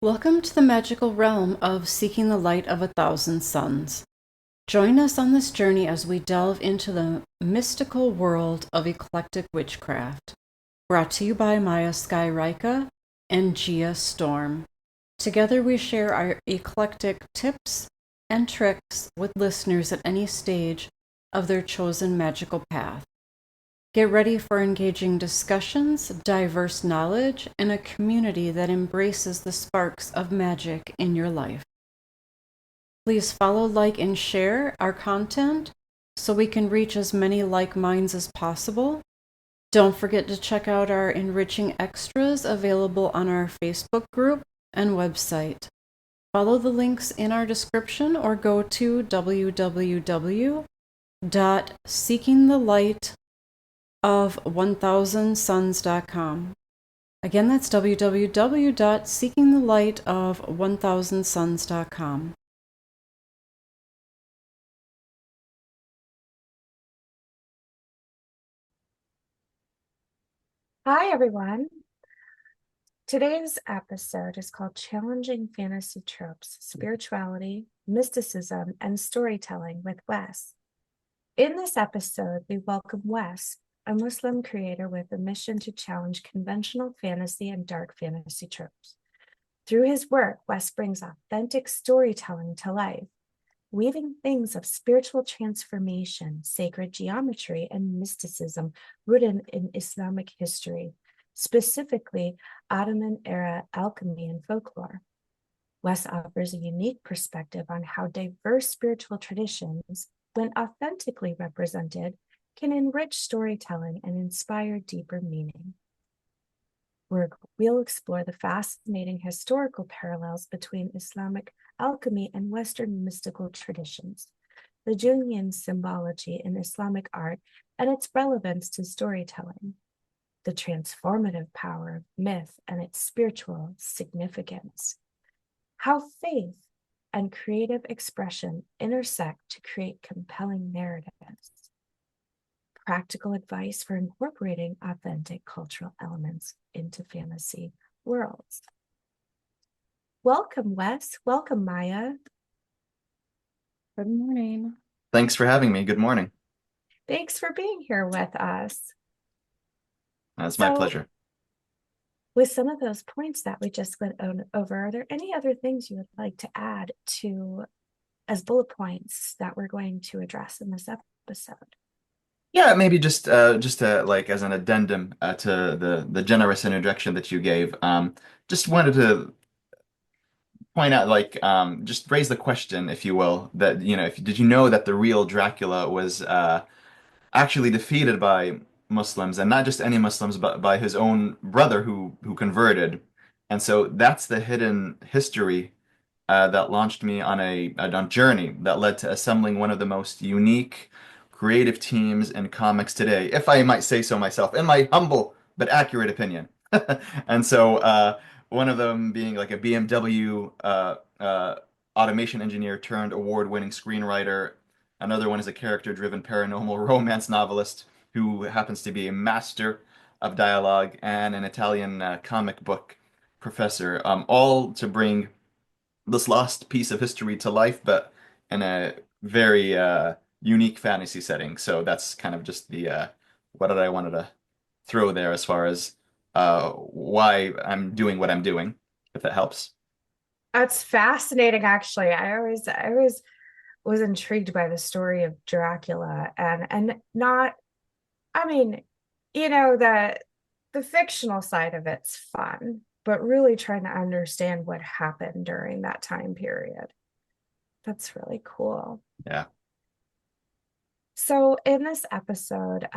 Welcome to the magical realm of Seeking the Light of 1,000 Suns. Join us on this journey as we delve into the mystical world of eclectic witchcraft. Brought to you by Maya Skyrika and Gia Storm. Together we share our eclectic tips and tricks with listeners at any stage of their chosen magical path. Get ready for engaging discussions, diverse knowledge, and a community that embraces the sparks of magic in your life. Please follow, like, and share our content so we can reach as many like minds as possible. Don't forget to check out our enriching extras available on our Facebook group and website. Follow the links in our description or go to www.seekingthelight1000suns.com. Again, that's www.seekingthelight1000suns.com. Hi, everyone. Today's episode is called Challenging Fantasy Tropes, Spirituality, Mysticism, and Storytelling with Wes. In this episode, we welcome Wes, a Muslim creator with a mission to challenge conventional fantasy and dark fantasy tropes. Through his work, Wes brings authentic storytelling to life, weaving themes of spiritual transformation, sacred geometry, and mysticism rooted in Islamic history, specifically Ottoman-era alchemy and folklore. Wes offers a unique perspective on how diverse spiritual traditions, when authentically represented, can enrich storytelling and inspire deeper meaning. We'll explore the fascinating historical parallels between Islamic alchemy and Western mystical traditions, the Jungian symbology in Islamic art and its relevance to storytelling, the transformative power of myth and its spiritual significance, how faith and creative expression intersect to create compelling narratives, practical advice for incorporating authentic cultural elements into fantasy worlds. Welcome, Wes. Welcome, Maya. Good morning. Thanks for having me. Good morning. Thanks for being here with us. It's my pleasure. With some of those points that we just went over, are there any other things you would like to add to as bullet points that we're going to address in this episode? Yeah, maybe just like as an addendum to the generous introduction that you gave. Just wanted to point out, like, just raise the question, if you will, that did you know that the real Dracula was actually defeated by Muslims, and not just any Muslims, but by his own brother who converted. And so that's the hidden history that launched me on a journey that led to assembling one of the most unique, creative teams in comics today, if I might say so myself, in my humble but accurate opinion. And so one of them being like a BMW automation engineer turned award-winning screenwriter. Another one is a character-driven paranormal romance novelist who happens to be a master of dialogue, and an Italian comic book professor, all to bring this lost piece of history to life, but in a very unique fantasy setting. So that's kind of just the what I wanted to throw there as far as why I'm doing what I'm doing, if that helps. That's fascinating, actually. I always was intrigued by the story of Dracula, and not, I mean, the fictional side of it's fun, but really trying to understand what happened during that time period. That's really cool. Yeah. So in this episode,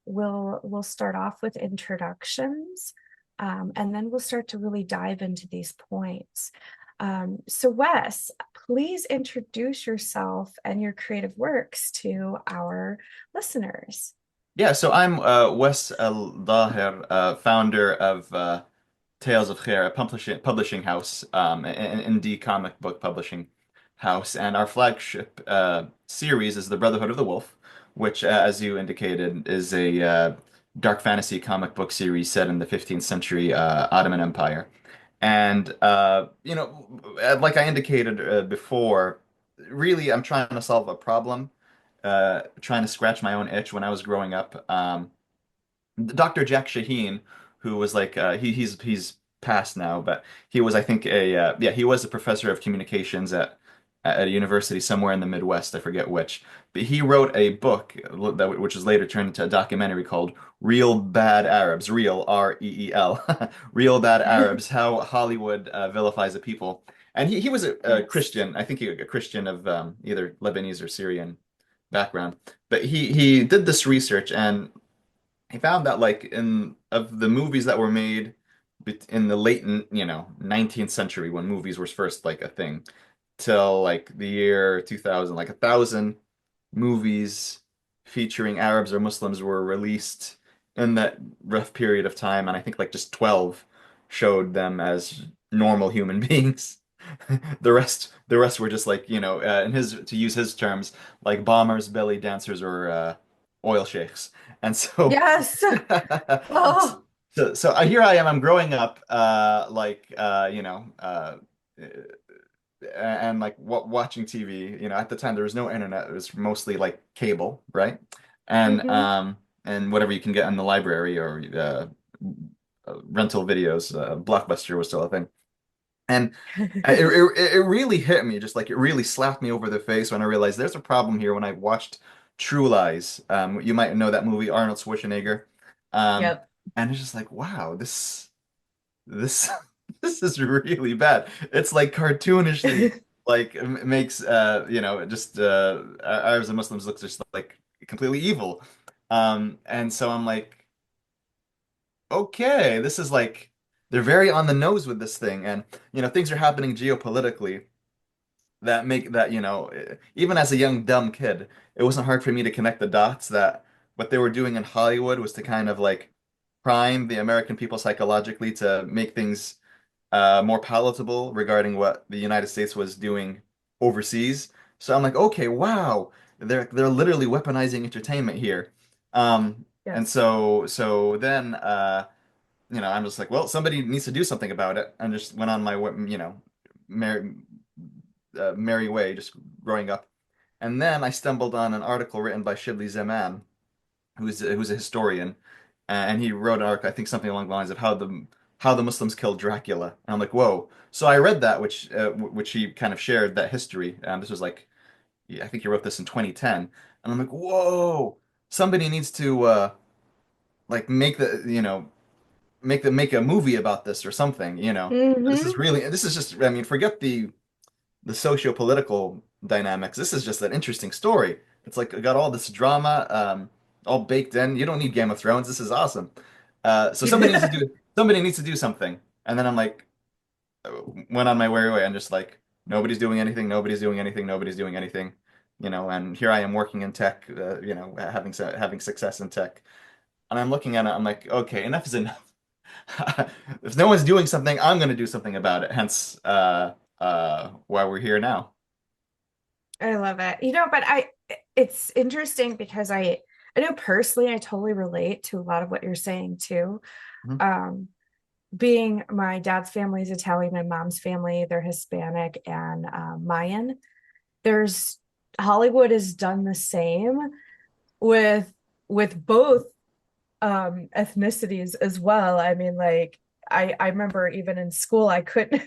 we'll start off with introductions, and then we'll start to really dive into these points. So Wes, please introduce yourself and your creative works to our listeners. Yeah, so I'm Wes El-Dhaher, founder of Tales of Khair, a publishing house, an indie comic book publishing house, and our flagship series is The Brotherhood of the Wolf, which, as you indicated, is a dark fantasy comic book series set in the 15th century Ottoman Empire. And like I indicated before, really, I'm trying to solve a problem, trying to scratch my own itch when I was growing up. Dr. Jack Shaheen, who was like he's passed now, but he was I think he was a professor of communications at a university somewhere in the Midwest. I forget which, but he wrote a book which was later turned into a documentary called "Real Bad Arabs," real REEL, Real Bad Arabs: How Hollywood Vilifies a People. And he was a Yes. Christian, I think a Christian of either Lebanese or Syrian background, but he did this research and he found that like in of the movies that were made in the late 19th century when movies were first like a thing till like the year 2000, like 1,000 movies featuring Arabs or Muslims were released in that rough period of time, and I think like just 12 showed them as normal human beings. The rest were just like, in his to use his terms, like bombers, belly dancers, or oil sheikhs. And so Yes. Oh. here I am. I'm growing up, and like watching TV. At the time there was no internet. It was mostly like cable, right? And Hmm. whatever you can get in the library or rental videos. Blockbuster was still a thing. And it really hit me, just like it really slapped me over the face when I realized there's a problem here when I watched True Lies. You might know that movie, Arnold Schwarzenegger. Um, Yep. and it's just like, wow, this this is really bad. It's like cartoonishly like makes just Arabs and Muslims look just like completely evil. And so I'm like, okay, this is like they're very on the nose with this thing, and things are happening geopolitically that make that even as a young dumb kid, it wasn't hard for me to connect the dots that what they were doing in Hollywood was to kind of like prime the American people psychologically to make things more palatable regarding what the United States was doing overseas. So I'm like, okay, wow, they're literally weaponizing entertainment here. And Yes. so then I'm just like, well, somebody needs to do something about it, and just went on my merry merry way, just growing up. And then I stumbled on an article written by Shibli Zaman, who's a historian, and he wrote an article, I think something along the lines of how the Muslims killed Dracula. And I'm like, whoa. So I read that, which he kind of shared that history. This was like, yeah, I think he wrote this in 2010, and I'm like, whoa. Somebody needs to like make a movie about this or something. Hmm. This is just, I mean, forget the socio-political dynamics. This is just an interesting story. It's like got all this drama, all baked in. You don't need Game of Thrones. This is awesome. So somebody needs to do something. And then I'm like, went on my merry way. I'm just like, nobody's doing anything. Nobody's doing anything. Nobody's doing anything. And here I am working in tech. Having success in tech. And I'm looking at it. I'm like, okay, enough is enough. If no one's doing something, I'm going to do something about it. Hence, why we're here now. I love it. But it's interesting because I know personally I totally relate to a lot of what you're saying too. Mhm. Um, Being my dad's family is Italian, my mom's family, they're Hispanic and Mayan. There's Hollywood has done the same with both ethnicities as well. I mean, like I remember even in school I couldn't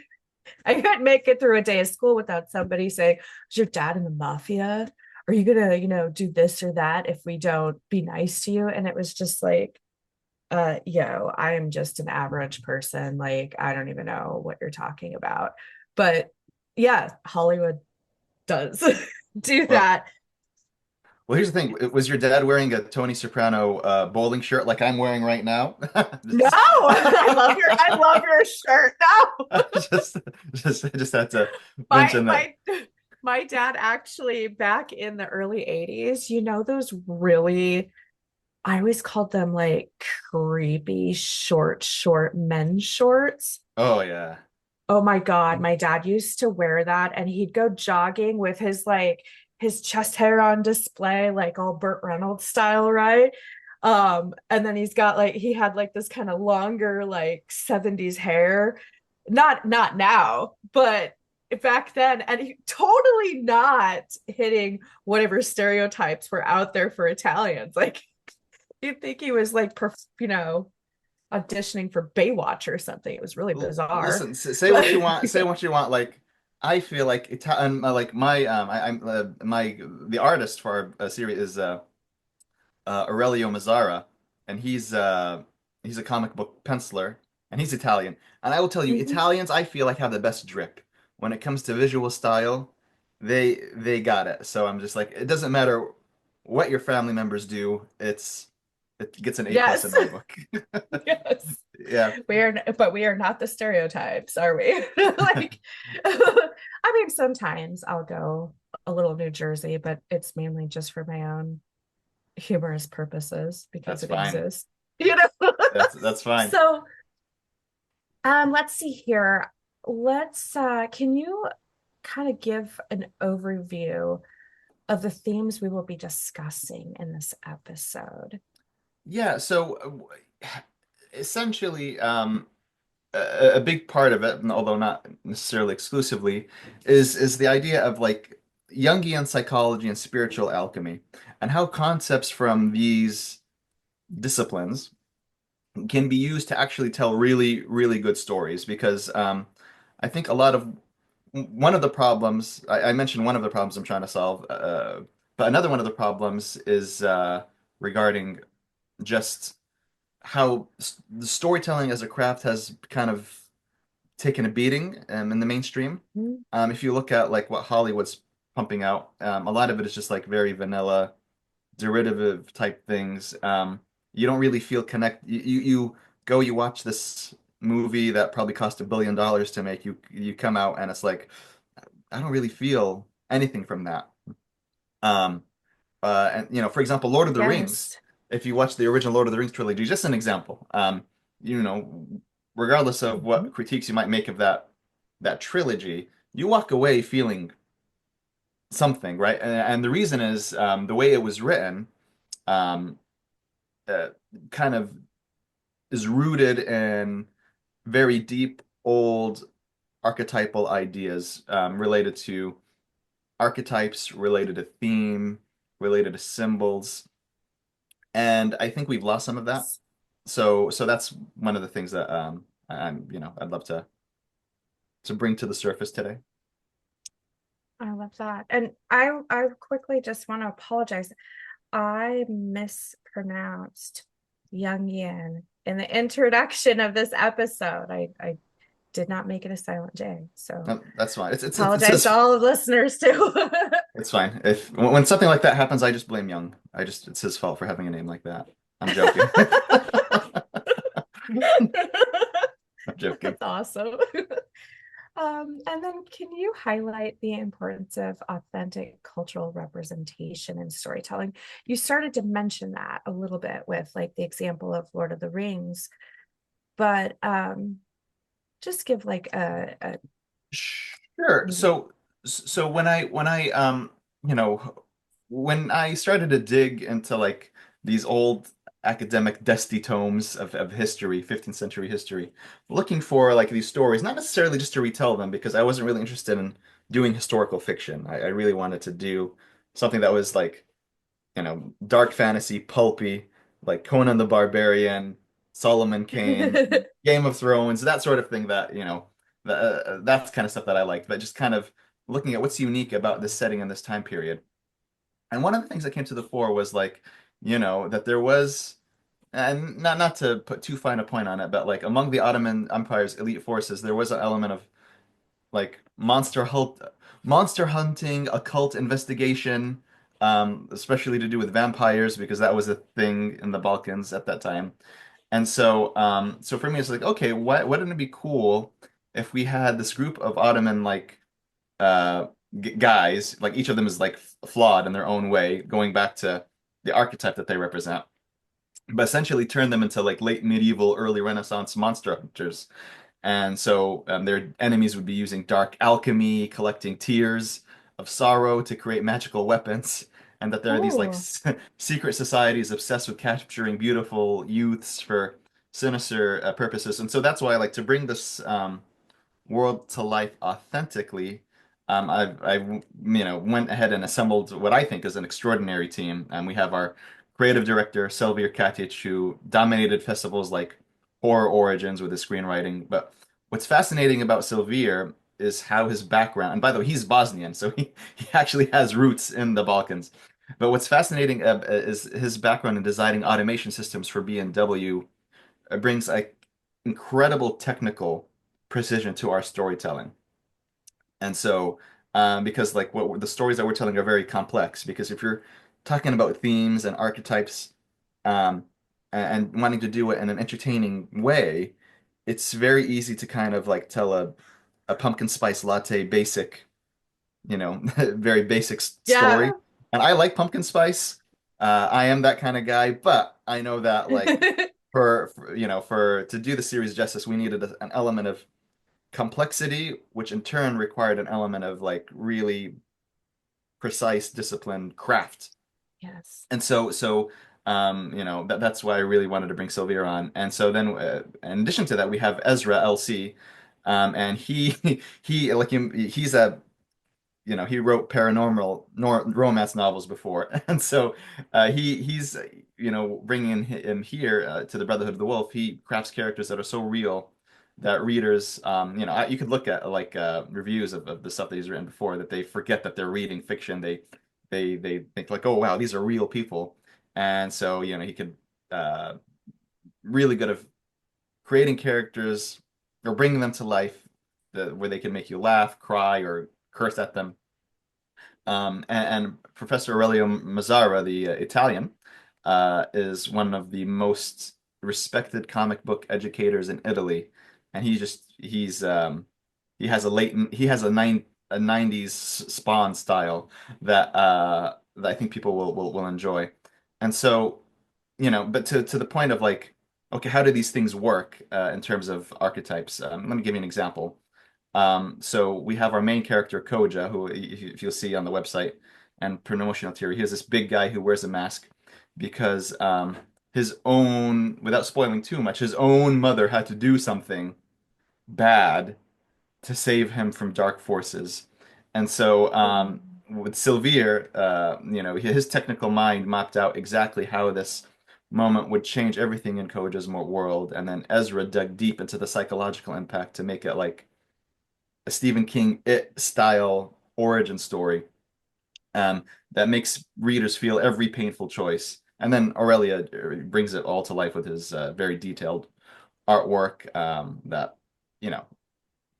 I couldn't make it through a day of school without somebody saying, "Is your dad in the mafia? Are you gonna, do this or that if we don't be nice to you?" And it was just like, yo, I am just an average person. Like, I don't even know what you're talking about. But yeah, Hollywood does do Well, that. well, here's the thing. Was your dad wearing a Tony Soprano bowling shirt like I'm wearing right now? No, Just, I love your shirt. No. just, just had to My mention that. my my dad actually back in the early 80s, you know those really, I always called them like creepy short men's shorts. Oh yeah. Oh my God, my dad used to wear that and he'd go jogging with his like his chest hair on display, like all Burt Reynolds style, right? And then he's got like he had like this kind of longer like 70s hair. Not now, but back then, and he totally not hitting whatever stereotypes were out there for Italians. Like you'd think he was like auditioning for Baywatch or something. It was really bizarre. Listen, say what you But want. Say what you want. Like I feel like Italian. Like my I'm my the artist for our series is Aurelio Mazzara, and he's a comic book penciler, and he's Italian. And I will tell you, Mhm. Italians, I feel like have the best drip when it comes to visual style. They got it. So I'm just like, it doesn't matter what your family members do. It gets an A+ in Yes. my book. Yes. Yeah. But we are not the stereotypes, are we? Like, I mean, sometimes I'll go a little New Jersey, but it's mainly just for my own humorous purposes because That's it fine. exists, you know? That's fine. So, let's see here. Can you kind of give an overview of the themes we will be discussing in this episode? Yeah, so essentially, a big part of it, although not necessarily exclusively, is the idea of like Jungian psychology and spiritual alchemy, and how concepts from these disciplines can be used to actually tell really, really good stories. Because I think a lot of one of the problems I mentioned one of the problems I'm trying to solve, but another one of the problems is regarding just how the storytelling as a craft has kind of taken a beating in the mainstream. Mhm. If you look at like what Hollywood's pumping out, a lot of it is just like very vanilla, derivative type things. You don't really feel You go, you watch this movie that probably cost $1 billion to make. You come out and it's like I don't really feel anything from that. Um, and for example, Lord of the Rings. Yes. If you watch the original Lord of the Rings trilogy, just an example. You know, regardless of Mhm. what critiques you might make of that trilogy, you walk away feeling something, right? And the reason is the way it was written, um, uh, kind of is rooted in very deep, old archetypal ideas related to archetypes, related to theme, related to symbols. And I think we've lost some of that. So that's one of the things that I'd love to bring to the surface today. I love that. And I quickly just want to apologize. I mispronounced Jungian in the introduction of this episode. I did not make it a silent J. So No, that's fine. It's apologize to his, all the listeners too. it's fine. If when something like that happens, I just blame Young. It's his fault for having a name like that. I'm joking. I'm joking. That's awesome. And then can you highlight the importance of authentic cultural representation in storytelling? You started to mention that a little bit with like the example of Lord of the Rings, but just give like a Sure. maybe. So you know, when I started to dig into like these old academic dusty tomes of history, 15th century history, looking for like these stories, not necessarily just to retell them, because I wasn't really interested in doing historical fiction. I really wanted to do something that was like dark fantasy, pulpy, like Conan the Barbarian, Solomon Kane, Game of Thrones, that sort of thing that's kind of stuff that I liked, but just kind of looking at what's unique about this setting and this time period. And one of the things that came to the fore was like, that there was and not to put too fine a point on it, but like among the Ottoman Empire's elite forces, there was an element of like monster hunting, occult investigation, especially to do with vampires because that was a thing in the Balkans at that time. And so, so for me, it's like, okay, wouldn't it be cool if we had this group of Ottoman like uh guys, like each of them is like flawed in their own way, going back to the archetype that they represent, but essentially turn them into like late medieval, early Renaissance monster hunters. And so their enemies would be using dark alchemy, collecting tears of sorrow to create magical weapons, and that there are these like Oh, secret societies obsessed with capturing beautiful youths for sinister purposes. And so that's why I like to bring this world to life authentically. Went ahead and assembled what I think is an extraordinary team. And we have our creative director, Selvir Katic, who dominated festivals like Horror Origins with his screenwriting. But what's fascinating about Selvir is how his background, and by the way, he's Bosnian, so he actually has roots in the Balkans. But what's fascinating is his background in designing automation systems for BMW brings like incredible technical precision to our storytelling. And so, because like what the stories that we're telling are very complex, because if you're talking about themes and archetypes, um, and wanting to do it in an entertaining way, it's very easy to kind of like tell a pumpkin spice latte basic, very basic story. yeah. And I like pumpkin spice. I am that kind of guy, but I know that like for to do the series justice, we needed an element of complexity, which in turn required an element of like really precise, disciplined craft. Yes. And that's why I really wanted to bring Sylvia on. And so then, in addition to that, we have Ezra LC, and he like he's a he wrote paranormal romance novels before, and so he's bringing him here to the Brotherhood of the Wolf. He crafts characters that are so real that readers, you could look at like reviews of the stuff that he's written before that they forget that they're reading fiction. They think like, oh wow, these are real people, and so he could uh, really good of creating characters or bringing them to life where they can make you laugh, cry, or curse at them. And Professor Aurelio Mazzara, the Italian, is one of the most respected comic book educators in Italy, and he has a 90s Spawn style that I think people will enjoy. And so, but to the point of like, okay, how do these things work in terms of archetypes? Let me give you an example. So we have our main character Koja, who if you'll see on the website and promotional material, here's this big guy who wears a mask because his own, without spoiling too much, his own mother had to do something bad to save him from dark forces. And so Oh, with Sylvir, his technical mind mapped out exactly how this moment would change everything in Koja's world, and then Ezra dug deep into the psychological impact to make it like a Stephen King It style origin story that makes readers feel every painful choice. And then Aurelia brings it all to life with his very detailed artwork that you know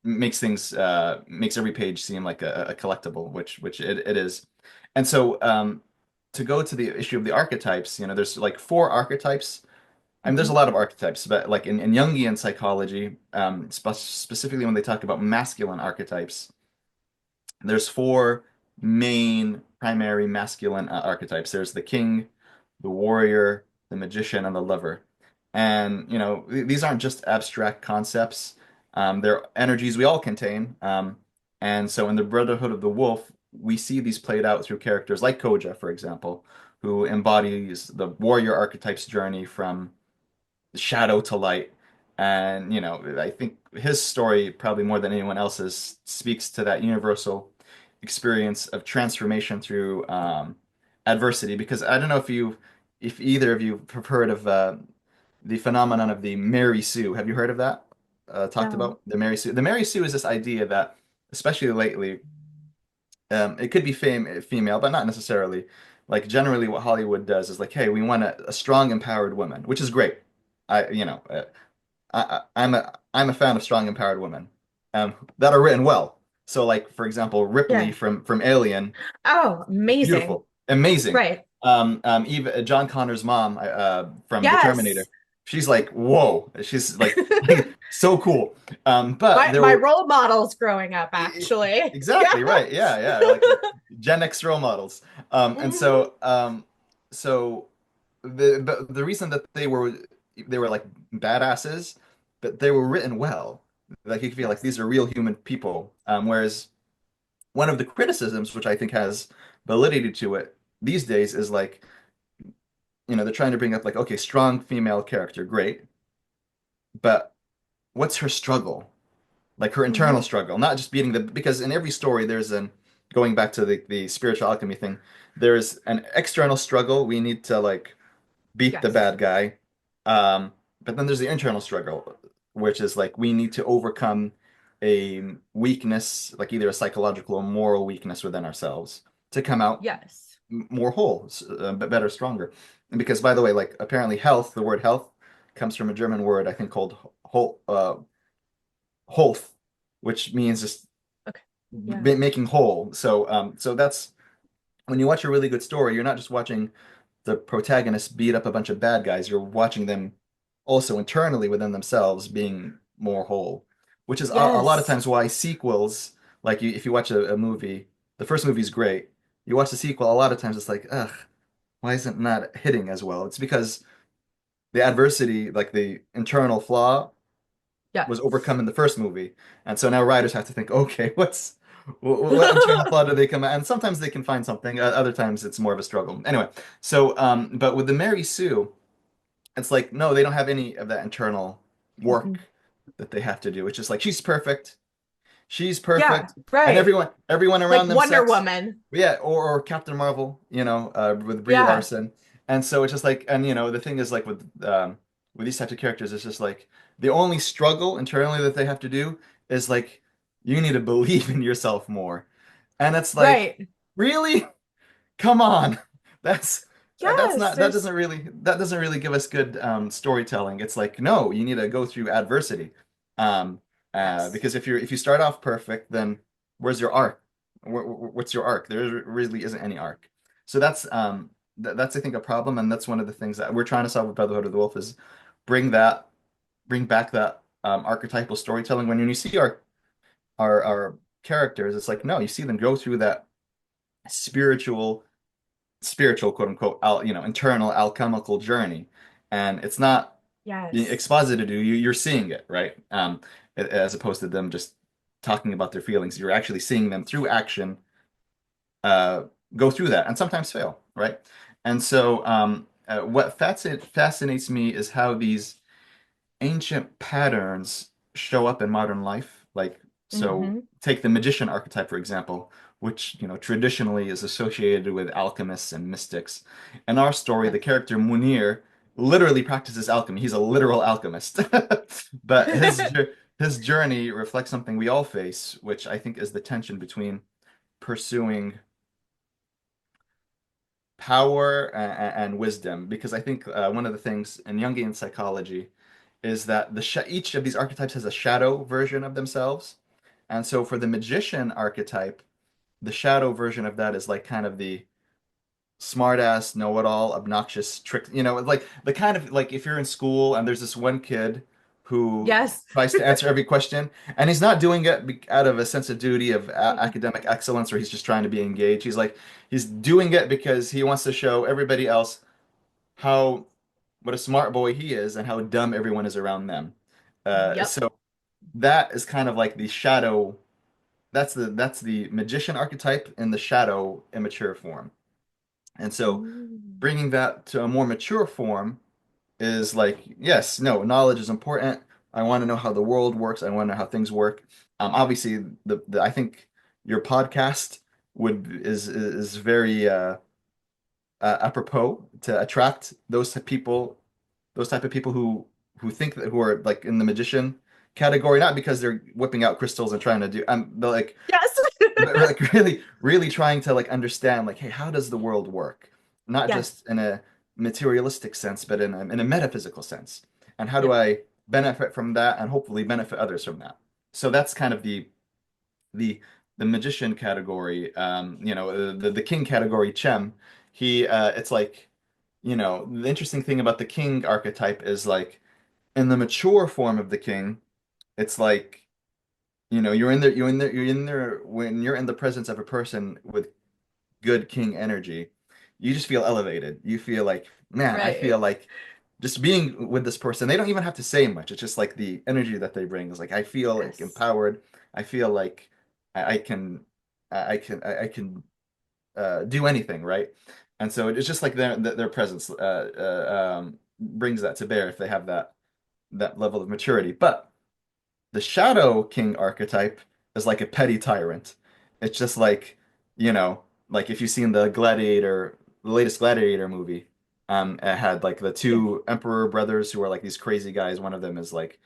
makes every page seem like a collectible, which it is. And so to go to the issue of the archetypes, there's like four archetypes. I mean, there's a mhm, lot of archetypes, but like in Jungian psychology, specifically when they talk about masculine archetypes, there's four main primary masculine archetypes. There's the king, the warrior, the magician, and the lover. And these aren't just abstract concepts. They're energies we all contain. And so in the Brotherhood of the Wolf, we see these played out through characters like Koja, for example, who embodies the warrior archetype's journey from shadow to light. And, I think his story, probably more than anyone else's, speaks to that universal experience of transformation through adversity. Because I don't know if either of you have heard of the phenomenon of the Mary Sue. Have you heard of that? Talked no. about the Mary Sue. The Mary Sue is this idea that, especially lately, it could be female, but not necessarily. like generally what Hollywood does is like, hey, we want a strong, empowered woman, which is great. I'm a fan of strong, empowered women, that are written well. So like for example, Ripley Yeah. from Alien, Oh, amazing. beautiful, amazing. Right. Eva, John Connor's mom, from The Terminator, Yes. she's like, whoa, she's like so cool. But there My were role models growing up, actually. Yeah. exactly right, yeah, yeah, like Gen X role models. And Hmm. so the reason that they were like badasses, but they were written well. Like you feel like Yes. these are real human people. Whereas one of the criticisms, which I think has validity to it these days, is like, they're trying to bring up like, okay, strong female character, great, but what's her struggle? Like her internal Hmm. struggle, not just beating because in every story there's an going back to the spiritual alchemy thing, there's an external struggle. We need to like beat the Yes. bad guy. Um, but then there's the internal struggle, which is like we need to overcome a weakness, like either a psychological or moral weakness within ourselves to come out Yes. more whole, but better, stronger. And because, by the way, like apparently health, the word health comes from a German word I think called Holth, which means just Okay. Yeah. making whole. So that's when you watch a really good story, you're not just watching the protagonist beat up a bunch of bad guys, you're watching them also internally within themselves being more whole, which is a lot of Yes. times why sequels, like if you watch a movie, the first movie is great. You watch the sequel, a lot of times it's like, ugh, why isn't that hitting as well? It's because the adversity, like the internal flaw, was overcome Yes. in the first movie. And so now writers have to think, okay, what internal flaw do they come at? And sometimes they can find something, other times it's more of a struggle. Anyway, so but with the Mary Sue, it's like no, they don't have any of that internal work Mm-mm. that they have to do. It's just like she's Yeah. perfect, and Right. everyone Like around them Wonder sucks. Woman. Yeah, or Captain Marvel, with Brie Yeah. Larson. And so it's just like, and the thing is like with these types of characters, it's just like the only struggle internally that they have to do is like you need to believe in yourself more. And it's like, Right. really? Come on. That's that's Yes. not that doesn't really give us good storytelling. It's like, no, you need to go through adversity. Um, Yes. because if you start off perfect, then where's your arc? What's your arc? There really isn't any arc. So that's I think a problem, and that's one of the things that we're trying to solve with Brotherhood of the Wolf is bring that bring back that archetypal storytelling. When you see our characters, it's like no, you see them go through that spiritual quote unquote internal alchemical journey, and it's not being Yes. exposited to you. You're seeing it, right? As opposed to them just talking about their feelings, you're actually seeing them through action, uh, go through that and sometimes fail, right? And so what fascinates me is how these ancient patterns show up in modern life. Like, so Hmm. take the magician archetype, for example, which, traditionally is associated with alchemists and mystics. In our story, the Yes. character Munir literally practices alchemy. He's a literal alchemist. But his journey reflects something we all face, which I think is the tension between pursuing power and wisdom. Because I think one of the things in Jungian psychology is that each of these archetypes has a shadow version of themselves. And so for the magician archetype, the shadow version of that is like kind of the smartass, know-it-all, obnoxious trick, like the kind of like if you're in school and there's this one kid who Yes. tries to answer every question and he's not doing it out of a sense of duty of Mm-mm. academic excellence or he's just trying to be engaged. He's doing it because he wants to show everybody else how what a smart boy he is and how dumb everyone is around them. Yep. So that is kind of like the shadow. That's the magician archetype in the shadow immature form. And so Mm. bringing that to a more mature form is like, yes, no, knowledge is important. I want to know how the world works. I want to know how things work. Obviously, I think your podcast is very apropos to attract those type of people who think that who are like in the magician category, not because they're whipping out crystals and trying to do, but like, Yes. but like really, really trying to like understand like, hey, how does the world work? not Yes. just in a materialistic sense, but in a metaphysical sense. And how do Yep. I benefit from that and hopefully benefit others from that? So that's kind of the the magician category. The king category, Chem. It's like, the interesting thing about the king archetype is like in the mature form of the king, it's like, you're in there when you're in the presence of a person with good king energy, you just feel elevated. You feel like, man, I Right. feel like just being with this person, they don't even have to say much. It's just like the energy that they bring is like I feel like Yes. empowered. I feel like I can I can do anything, right? And so it's just like their presence brings that to bear if they have that level of maturity. But the Shadow King archetype is like a petty tyrant. It's just like, like if you've seen the latest Gladiator movie, it had like the Yeah. two emperor brothers who are like these crazy guys. One of them is like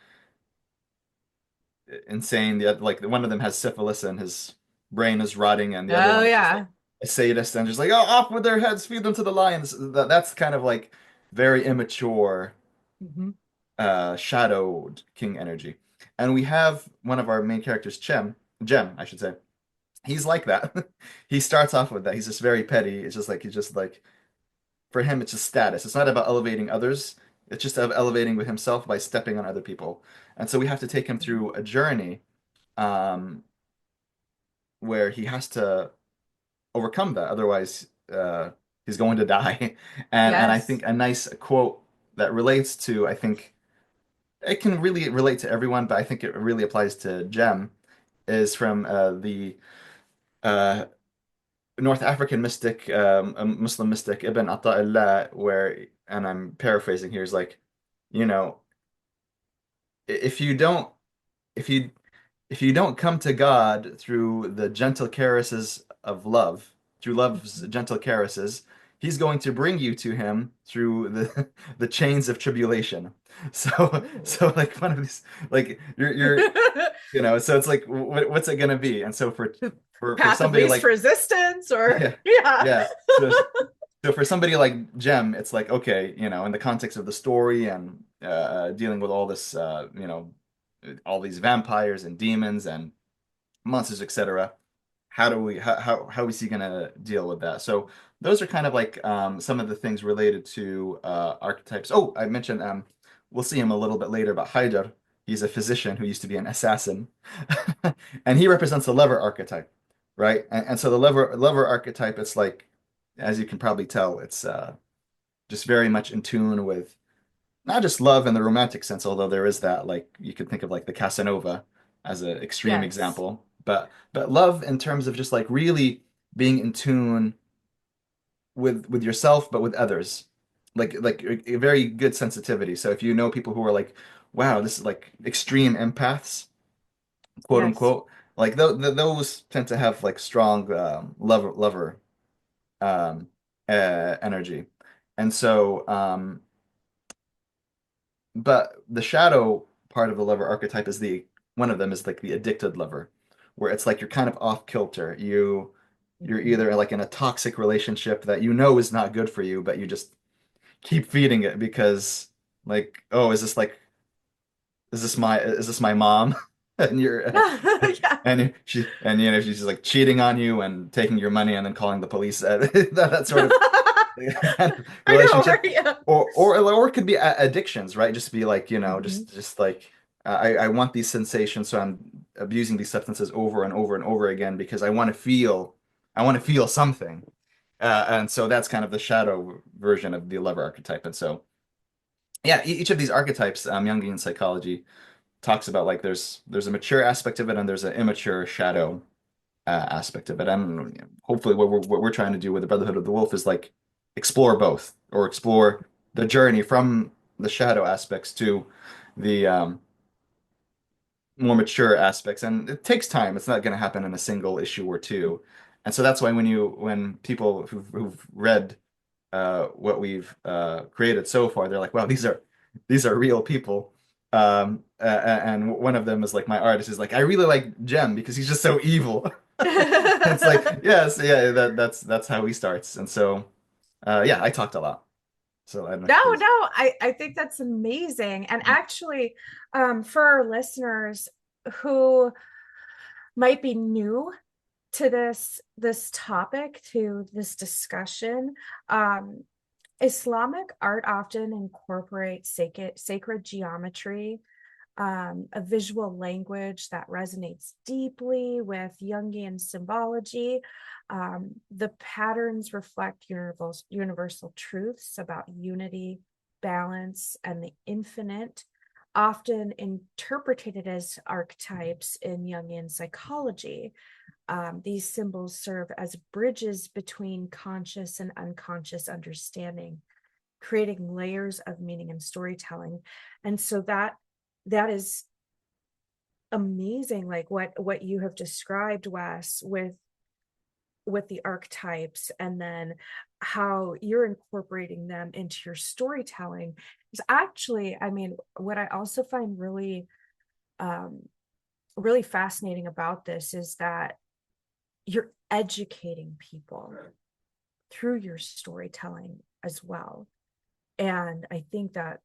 insane. Like one of them has syphilis and his brain is rotting, and the other Oh one is just like yeah. a sadist and just like, oh, off with their heads, feed them to the lions. That's kind of like very immature Hmm. Shadow King energy. And we have one of our main characters, Gem, I should say. He's like that. He starts off with that. He's just very petty. He's just like, for him, it's just status. It's not about elevating others. It's just about elevating with himself by stepping on other people. And so we have to take him through a journey um, where he has to overcome that. Otherwise, he's going to die. And I Yes. think a nice quote that relates to, I think, it can really relate to everyone, but I think it really applies to Jem, is from the uh, North African mystic, a Muslim mystic, Ibn Ata'illah, where, and I'm paraphrasing here, is like, you know, if you don't, if you if you don't come to God through the gentle caresses of love, through love's Mhm. gentle caresses, He's going to bring you to Him through the the chains of tribulation. Ooh. So like one of these, like so it's like what's it gonna be? And so for Path of somebody least like resistance, or yeah, yeah. yeah. So for somebody like Jem, it's like okay, in the context of the story and dealing with all this, all these vampires and demons and monsters, etc. How is he gonna deal with that? So those are kind of like some of the things related to archetypes. Oh, I mentioned we'll see him a little bit later, but Haidar, he's a physician who used to be an assassin, and he represents the lover archetype, right? And so the lover archetype, it's like, as you can probably tell, it's just very much in tune with not just love in the romantic sense, although there is that, like you could think of like the Casanova as an extreme Yes. example, but love in terms of just like really being in tune with yourself, but with others, like a very good sensitivity. So if you know people who are like, wow, this is like extreme empaths, quote Yes. unquote, like those tend to have like strong lover um, energy, and so. But the shadow part of the lover archetype is one of them is like the addicted lover, where it's like you're kind of off kilter. You're Mhm. either like in a toxic relationship that you know is not good for you, but you just keep feeding it because like, oh, is this my mom? And you're Yeah. and she's just like cheating on you and taking your money and then calling the police. That sort of kind of I know, relationship, right? Yeah. or it could be addictions, right? Just be like, Mhm. just like I want these sensations, so I'm abusing these substances over and over and over again because I want to feel something, and so that's kind of the shadow version of the lover archetype. And so yeah, each of these archetypes, Jungian psychology talks about like there's a mature aspect of it and there's an immature shadow aspect of it. And hopefully, what we're trying to do with the Brotherhood of the Wolf is like explore both, or explore the journey from the shadow aspects to the more mature aspects. And it takes time. It's not going to happen in a single issue or two. And so that's why when people who've read what we've created so far, they're like, wow, these are real people. And one of them is like my artist is like, I really like Jem because he's just so evil. It's like, yes, yeah, that's how he starts. And so Yeah, I talked a lot. So I don't know No, if there's. no, I think that's amazing. And actually, for our listeners who might be new to this topic, to this discussion, um, Islamic art often incorporates sacred geometry, a visual language that resonates deeply with Jungian symbology. The patterns reflect universal truths about unity, balance, and the infinite, often interpreted as archetypes in Jungian psychology. These symbols serve as bridges between conscious and unconscious understanding, creating layers of meaning and storytelling. And so that is amazing, like what you have described, Wes, with the archetypes, and then how you're incorporating them into your storytelling is actually, I mean, what I also find really really fascinating about this is that you're educating people through your storytelling as well. And I think that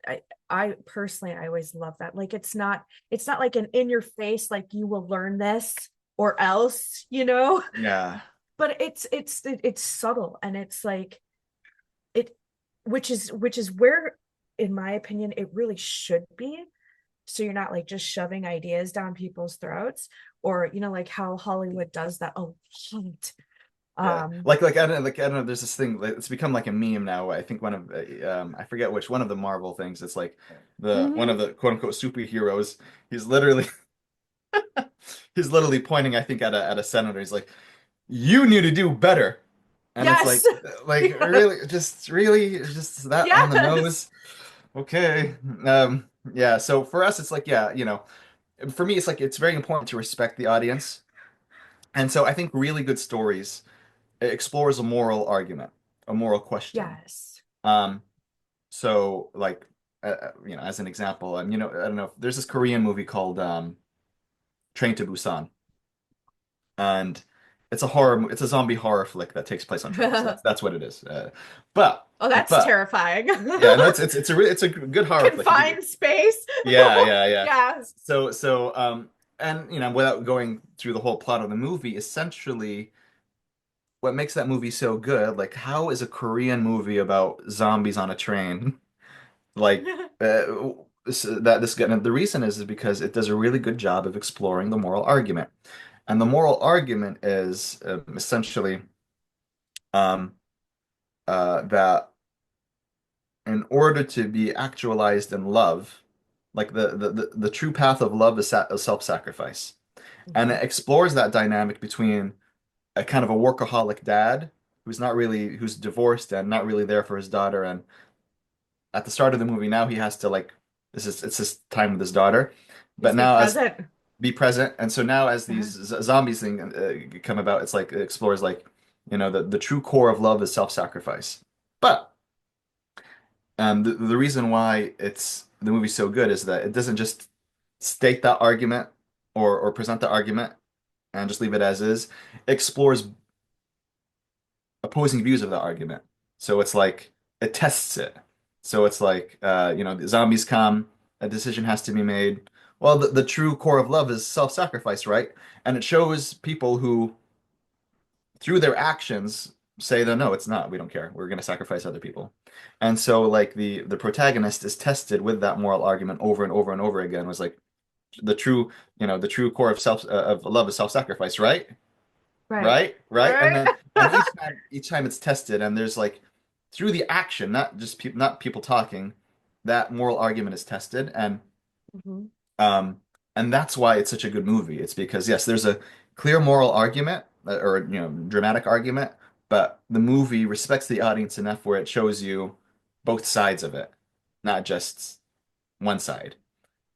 I personally, I always love that. Like, it's not like an in your face, like you will learn this or else, Yeah. but it's subtle, and it's like it, which is where, in my opinion, it really should be. So you're not like just shoving ideas down people's throats, or like how Hollywood does that a lot. Yeah, um I don't know. There's this thing. It's become like a meme now. I think one of I forget which one of the Marvel things. It's like the one mhm. of the quote unquote superheroes. He's literally he's literally pointing. I think at a senator. He's like, "You need to do better," and it's Yes. like Yeah. really, just that on the Yes. nose. Okay. Yeah. So for us, it's like yeah, for me, it's like it's very important to respect the audience, and so I think really good stories. It explores a moral argument, a moral question. Yes. Um, so like, as an example, I don't know, there's this Korean movie called Train to Busan, and it's a zombie horror flick that takes place on trains. That's what it is. But Oh, that's but terrifying. yeah, no, it's a good horror flick. If you, Confined space. yeah, yeah, yeah. Yes. And without going through the whole plot of the movie, essentially what makes that movie so good, like how is a Korean movie about zombies on a train like that this guy, and the reason is because it does a really good job of exploring the moral argument. And the moral argument is essentially um, that in order to be actualized in love, like the true path of love is self-sacrifice. And Mhm. it explores that dynamic between a kind of a workaholic dad who's divorced and not really there for his daughter. And at the start of the movie, now he has to like it's his time with his daughter, Just but be now as present. be present. And so now as these Uh-huh. zombies thing come about, it's like it explores like the true core of love is self-sacrifice. But the reason why the movie's so good is that it doesn't just state that argument or present the argument and just leave it as is. It explores opposing views of the argument. So it's like it tests it. So it's like the zombies come, a decision has to be made. Well, the true core of love is self-sacrifice, right? And it shows people who, through their actions, say that no, it's not. We don't care. We're going to sacrifice other people. And so, like the protagonist is tested with that moral argument over and over and over again. Was like the true core of love is self-sacrifice, right? Right. Right, and Right. then each time it's tested, and there's like through the action, not people talking, that moral argument is tested, Mhm. um and that's why it's such a good movie. It's because yes, there's a clear moral argument or dramatic argument, but the movie respects the audience enough where it shows you both sides of it, not just one side.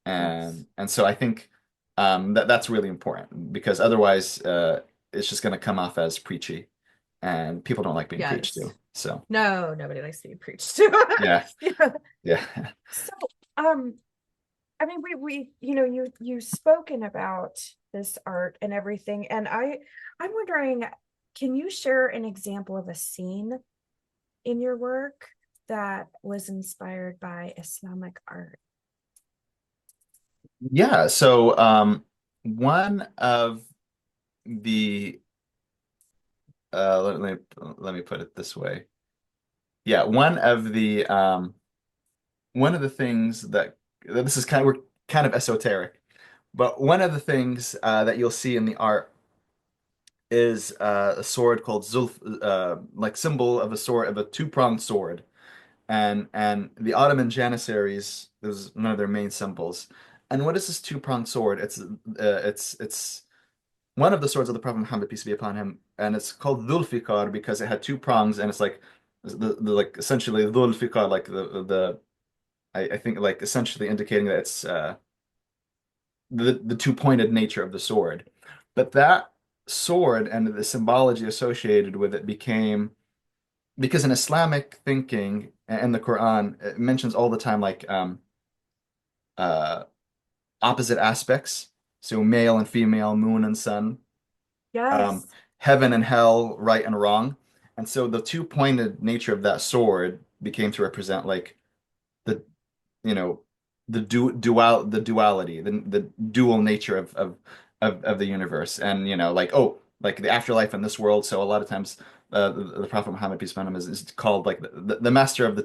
Yes. And so I think that's really important because otherwise it's just going to come off as preachy, and people don't like being preached Yes. to. So No, nobody likes to be preached to. yeah, Yeah. yeah, So, um, I mean, you've spoken about this art and everything, and I'm wondering, can you share an example of a scene in your work that was inspired by Islamic art? Yeah, so one of the let me put it this way. Yeah, one of the things that this is kind of we're kind of esoteric, but one of the things that you'll see in the art is a sword called Zulf, like symbol of a sword of a two-pronged sword, and the Ottoman Janissaries, this is one of their main symbols. And what is this two-pronged sword? It's one of the swords of the Prophet Muhammad, peace be upon him, and it's called Dhul because it had two prongs, and it's like the like essentially Dhul like the I think like essentially indicating that it's the two-pointed nature of the sword. But that sword and the symbology associated with it became because in Islamic thinking and the Quran, it mentions all the time like uh, opposite aspects, so male and female, moon and sun, um, Yes. heaven and hell, right and wrong. And so the two-pointed nature of that sword became to represent like the you know the duality, the dual nature of the universe, and like like the afterlife in this world. So a lot of times the Prophet Muhammad peace be upon him is called like the master of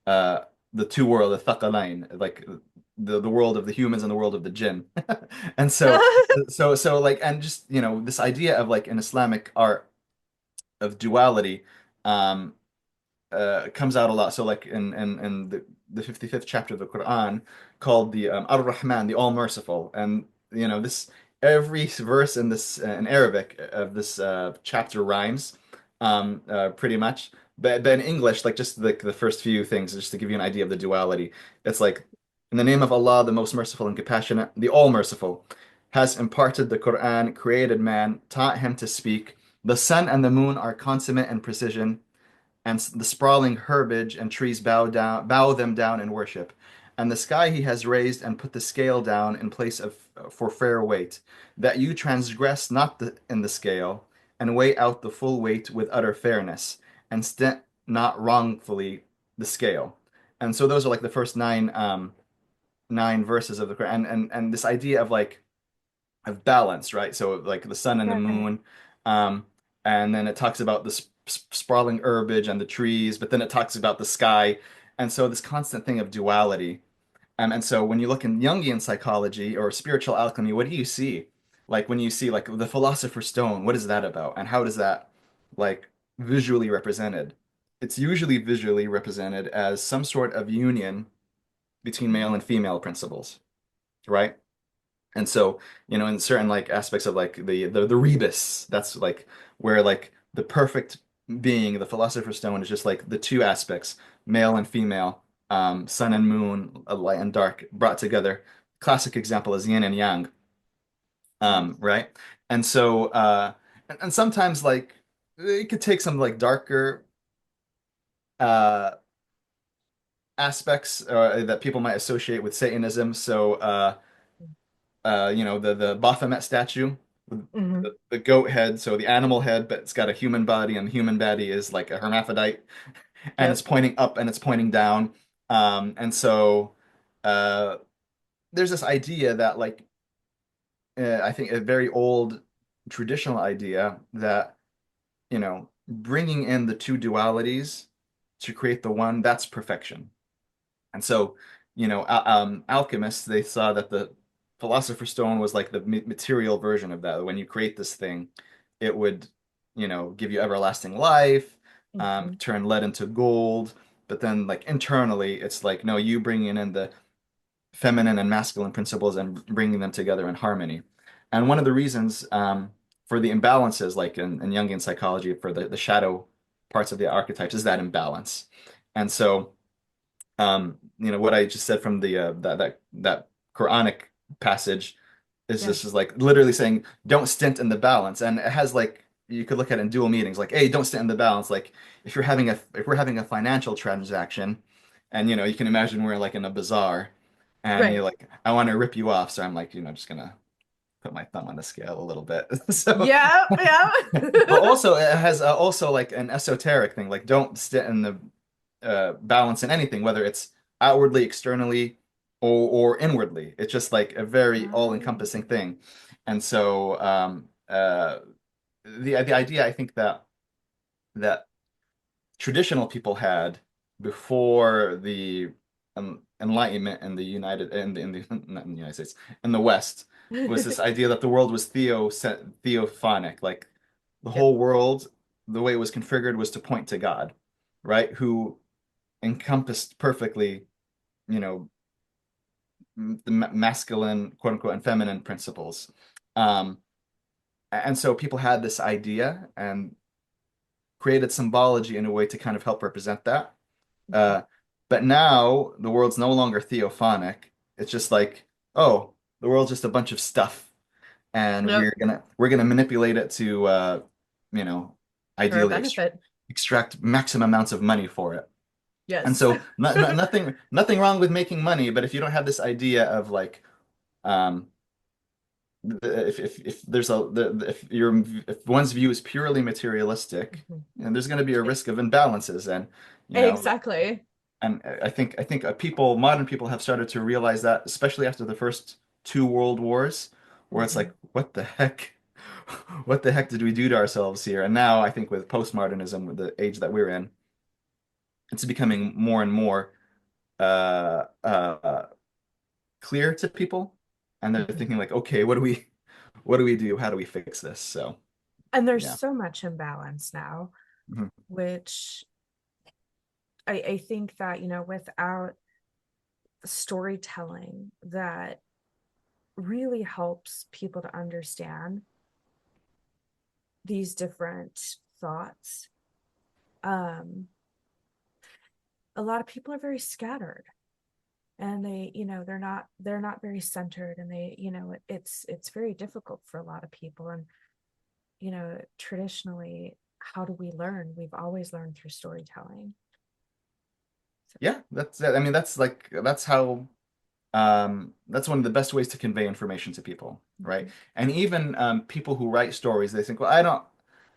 uh the two world, the thaqalain, like the world of the humans and the world of the jinn. And so like, and just this idea of like an Islamic art of duality um comes out a lot. So like in the 55th chapter of the Quran called the Ar-Rahman, the All-Merciful. And this every verse in this in Arabic of this chapter rhymes pretty much. But in English, like just the first few things, just to give you an idea of the duality, it's like in the name of Allah, the most merciful and compassionate, the All-Merciful, has imparted the Quran, created man, taught him to speak. The sun and the moon are consummate in precision, and the sprawling herbage and trees bow them down in worship. And the sky he has raised and put the scale down in place of for fair weight, that you transgress not in the scale, and weigh out the full weight with utter fairness, and stint not wrongfully the scale. And so those are like the first nine verses of the Quran, and this idea of balance, right? So like the sun and the Right. moon, um, and then it talks about the sprawling herbage and the trees, but then it talks about the sky, and so this constant thing of duality. And so when you look in Jungian psychology or spiritual alchemy, what do you see? Like when you see like the philosopher's stone, what is that about, and how does that like visually represented? It's usually visually represented as some sort of union between male Mhm. and female principles, right? And so, in certain like aspects of like the rebus, that's like where like the perfect being, the philosopher's stone is just like the two aspects, male and female, sun and moon, light and dark brought together. Classic example is yin and yang, Yes. right? And so, and sometimes like it could take some like darker uh aspects that people might associate with Satanism. So, the Baphomet statue with Hmm. the goat head, so the animal head, but it's got a human body, and the human body is like a hermaphrodite, and it's Yep. pointing up and it's pointing down. And so uh, there's this idea that like I think a very old traditional idea that bringing in the two dualities to create the one, that's perfection. And so, alchemists, they saw that the Philosopher's Stone was like the material version of that. When you create this thing, it would, give you everlasting life, Hmm. turn lead into gold. But then, like internally, it's like, no, you bringing in the feminine and masculine principles and bringing them together in harmony. And one of the reasons for the imbalances, like in Jungian psychology, for the shadow parts of the archetypes, is that imbalance. And so, what I just said from the that Quranic passage is this Yes. is like literally saying don't stint in the balance, and it has like you could look at it in dual meanings, like hey, don't stint in the balance. Like if we're having a financial transaction, and you can imagine we're like in a bazaar, and you're Right. like I want to rip you off, so I'm like just gonna put my thumb on the scale a little bit. So, Yep, but yep. also it has also like an esoteric thing, like don't sit in the balance in anything, whether it's outwardly, externally, or inwardly. It's just like a very Oh, all-encompassing thing. And so the idea I think that traditional people had before the Enlightenment in the United in the not in the United States in the West was this idea that the world was theophonic, like the yep. whole world, the way it was configured was to point to God, right? Who encompassed perfectly, you know, the masculine, quote unquote, and feminine principles. Um, and so people had this idea and created symbology in a way to kind of help represent that. Mhm. Uh, but now the world's no longer theophonic. It's just like, oh, the world's just a bunch of stuff, and Yep, we're gonna manipulate it to, you know, for our ideally benefit. extract maximum amounts of money for it. And Yes. so, nothing wrong with making money, but if you don't have this idea of like, um, if there's if your if one's view is purely materialistic, Mhm. and there's going to be a It- risk of imbalances, and you know exactly. and I think people, modern people, have started to realize that, especially after the first two world wars, where it's like, Mhm. what the heck? What the heck did we do to ourselves here? And now I think with postmodernism, with the age that we're in, it's becoming more and more uh, uh, clear to people, and they're Mhm. thinking like, okay, what do we do? How do we fix this? So And there's yeah. so much imbalance now, Mhm. which I think that, without storytelling that really helps people to understand these different thoughts, um, a lot of people are very scattered, and they're not very centered, and it's very difficult for a lot of people. And traditionally, how do we learn? We've always learned through storytelling. So, Yeah, that's it. I mean, that's how that's one of the best ways to convey information to people, right? mhm. And even people who write stories, they think, well,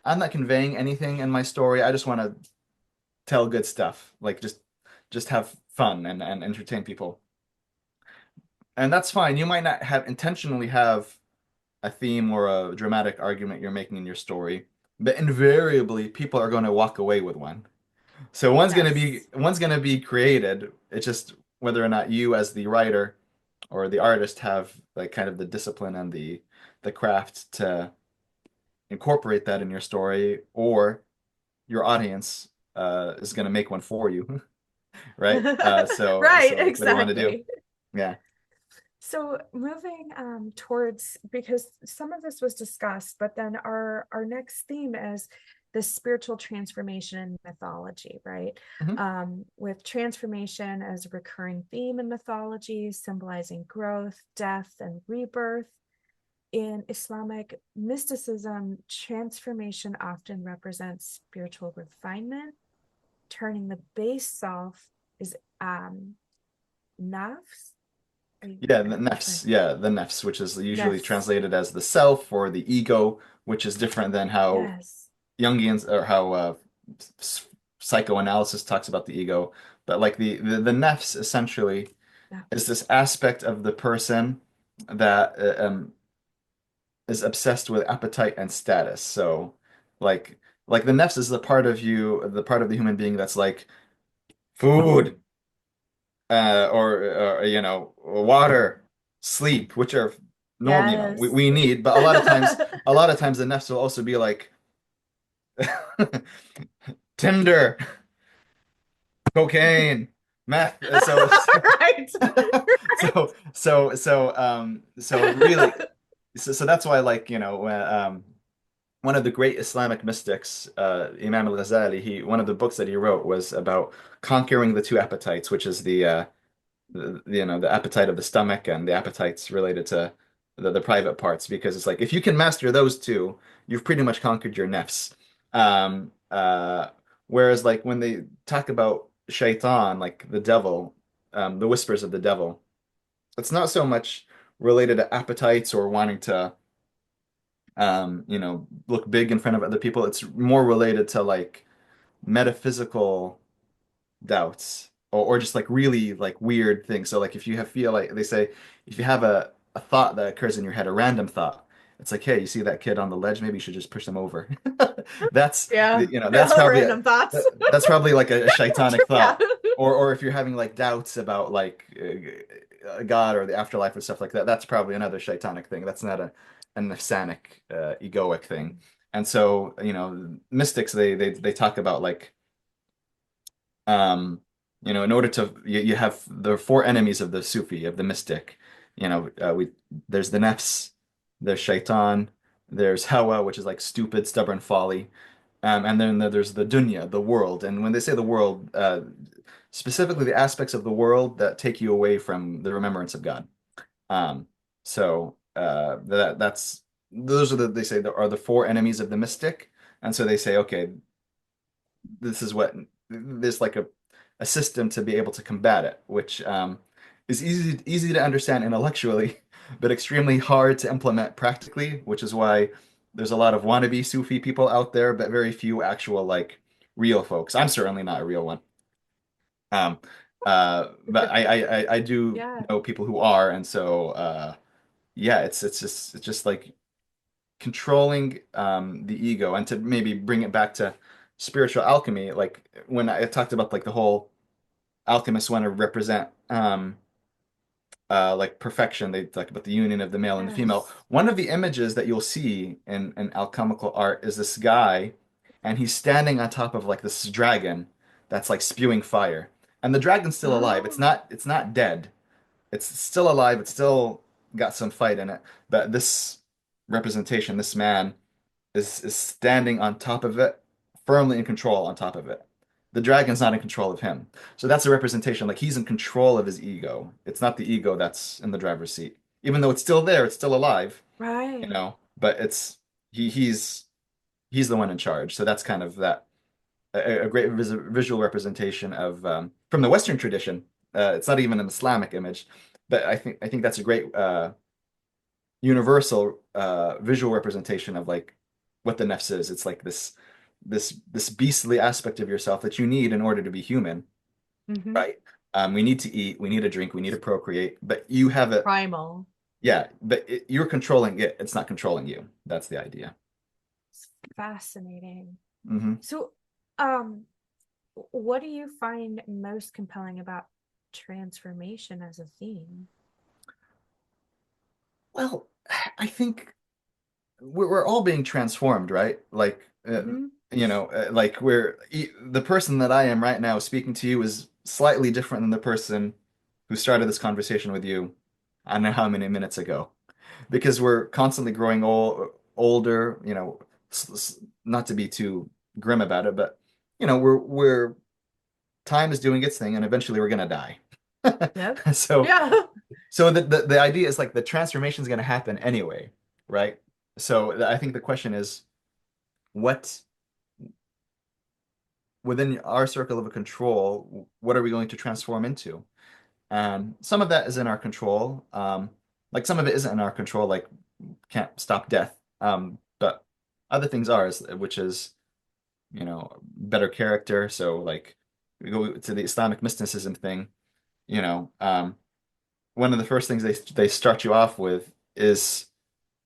I'm not conveying anything in my story. I just want to tell good stuff, like just have fun and entertain people. And that's fine. You might not have intentionally have a theme or a dramatic argument you're making in your story, but invariably people are going to walk away with one. So Yes. one's gonna be created. It's just whether or not you as the writer or the artist have like kind of the discipline and the craft to incorporate that in your story, or your audience is gonna make one for you, right? Right, So like, what do you want to do? exactly. Yeah. So moving towards, because some of this was discussed, but then our next theme is the spiritual transformation in mythology, right? Mhm. With transformation as a recurring theme in mythology, symbolizing growth, death, and rebirth. In Islamic mysticism, transformation often represents spiritual refinement, turning the base self is nafs. Yeah, the I'm nefs. butchering. Yeah, the nefs, which is usually Nafs. translated as the self or the ego, which is different than how Yes. Jungian's or how psychoanalysis talks about the ego. But like the nefs essentially is Nafs. this aspect of the person that is obsessed with appetite and status. So like like the nefs is the part of you, the part of the human being that's like food, or water, sleep, which are normal, we, Yes. we need, but a lot of times the nefs will also be like Tinder, cocaine, meth. So Right. Right. so really, so that's why, like, one of the great Islamic mystics, Imam al-Ghazali, he one of the books that he wrote was about conquering the two appetites, which is the appetite of the stomach and the appetites related to the private parts, because it's like if you can master those two, you've pretty much conquered your nafs. Um, uh, Whereas like when they talk about shaitan, like the devil, the whispers of the devil, it's not so much related to appetites or wanting to look big in front of other people. It's more related to like metaphysical doubts or just like really like weird things. So like if you have feel like they say if you have a thought that occurs in your head, a random thought, it's like, hey, you see that kid on the ledge? Maybe you should just push them over. That's Yeah. that's probably Random thoughts. that's probably like a shaitanic Yeah. thought. Or if you're having like doubts about like God or the afterlife or stuff like that, that's probably another shaitanic thing. That's not a nefsanic egoic thing. And so, mystics they talk about like in order to you have the four enemies of the Sufi, of the mystic. We there's the nafs, there's shaitan, there's hawa, which is like stupid, stubborn folly, and then there's the dunya, the world. And when they say the world, specifically the aspects of the world that take you away from the remembrance of God. That's those are they say are the four enemies of the mystic. And so they say, okay, this is what there's like a system to be able to combat it, which is easy to understand intellectually, but extremely hard to implement practically, which is why there's a lot of wannabe Sufi people out there, but very few actual like real folks. I'm certainly not a real one. Um, but I do Yeah. know people who are, and so yeah, it's just like controlling the ego, and to maybe bring it back to spiritual alchemy, like when I talked about like the whole alchemists want to represent like perfection. They talk about the union of the male and the female. Yes. One of the images that you'll see in alchemical art is this guy, and he's standing on top of like this dragon that's like spewing fire. And the dragon's still alive. It's Oh, not dead. It's still alive. It's still got some fight in it. But this representation, this man, is standing on top of it, firmly in control on top of it. The dragon's not in control of him. So that's a representation, like he's in control of his ego. It's not the ego that's in the driver's seat. Even though it's still there, it's still alive, right. but he's the one in charge. So that's kind of that a great visual representation of from the Western tradition. It's not even an Islamic image, but I think that's a great universal visual representation of like what the nefs is. It's like this beastly aspect of yourself that you need in order to be human, Hmm. right? We need to eat, we need to drink, we need to procreate, but you have it, Primal. yeah, but you're controlling it. It's not controlling you. That's the idea. It's fascinating. Hmm. So, um, what do you find most compelling about transformation as a theme? Well, I think we're all being transformed, right? Like, Hmm. like the person that I am right now speaking to you is slightly different than the person who started this conversation with you, I don't know how many minutes ago, because we're constantly growing older, not to be too grim about it, but we're time is doing its thing and eventually we're gonna die. Yep. So Yeah. so the idea is like the transformation is gonna happen anyway, right? So I think the question is what within our circle of control, what are we going to transform into? And some of that is in our control. Like some of it isn't in our control, like can't stop death. But other things are, which is, better character. So like we go to the Islamic mysticism thing, you know, um, one of the first things they start you off with is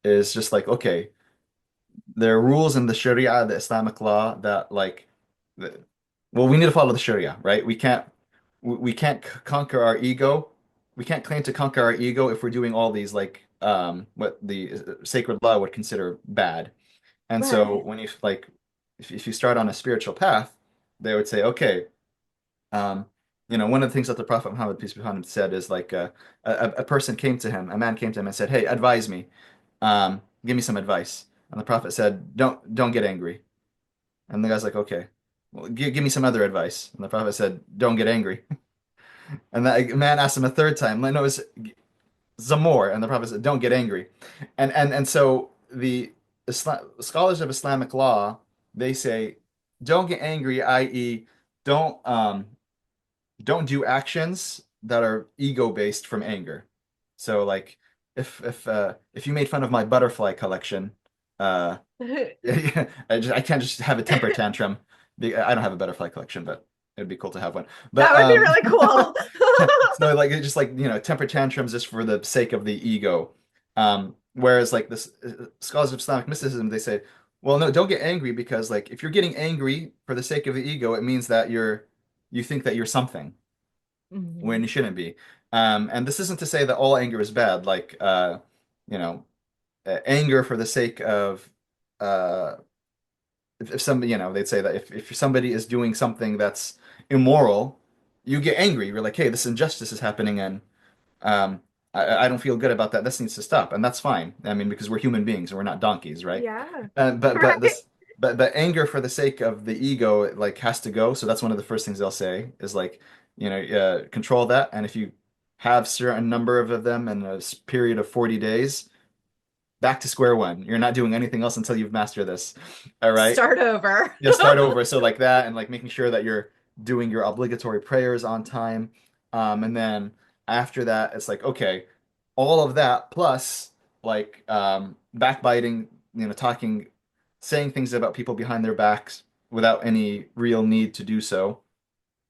just like, okay, there are rules in the Sharia, the Islamic law that like, the, well, we need to follow the Sharia, right? We can't conquer our ego. We can't claim to conquer our ego if we're doing all these like what the sacred law would consider bad. And so Right. when you like if you start on a spiritual path, they would say, okay, um, one of the things that the Prophet Muhammad, peace be upon him, said is like a person came to him, a man came to him and said, hey, advise me, give me some advice. And the Prophet said, don't get angry. And the guy's like, okay, well, give me some other advice. And the Prophet said, don't get angry. And that man asked him a third time, no, it's some more. And the Prophet said, don't get angry. And so the scholars of Islamic law, they say, don't get angry, i.e., don't um, don't do actions that are ego based from anger. So like if you made fun of my butterfly collection, uh, I can't just have a temper tantrum. I don't have a butterfly collection, but it'd be cool to have one. But That would be really cool. so like it's just like temper tantrums just for the sake of the ego. Whereas like this scholars of Islamic mysticism, they say, well, no, don't get angry because like if you're getting angry for the sake of the ego, it means that you think that you're something when Mhm. you shouldn't be. And this isn't to say that all anger is bad. Like you know, anger for the sake of uh, if somebody, they'd say that if somebody is doing something that's immoral, you get angry. You're like, hey, this injustice is happening, and um, I don't feel good about that. This needs to stop, and that's fine. I mean, because we're human beings and we're not donkeys, right? Yeah. But Right. this but anger for the sake of the ego like has to go. So that's one of the first things they'll say is like, control that. And if you have certain number of them in a period of 40 days, back to square one. You're not doing anything else until you've mastered this. All right. Start over. Yeah, start over. So like that, and like making sure that you're doing your obligatory prayers on time. And then after that, it's like, okay, all of that plus like backbiting, talking, saying things about people behind their backs without any real need to do so.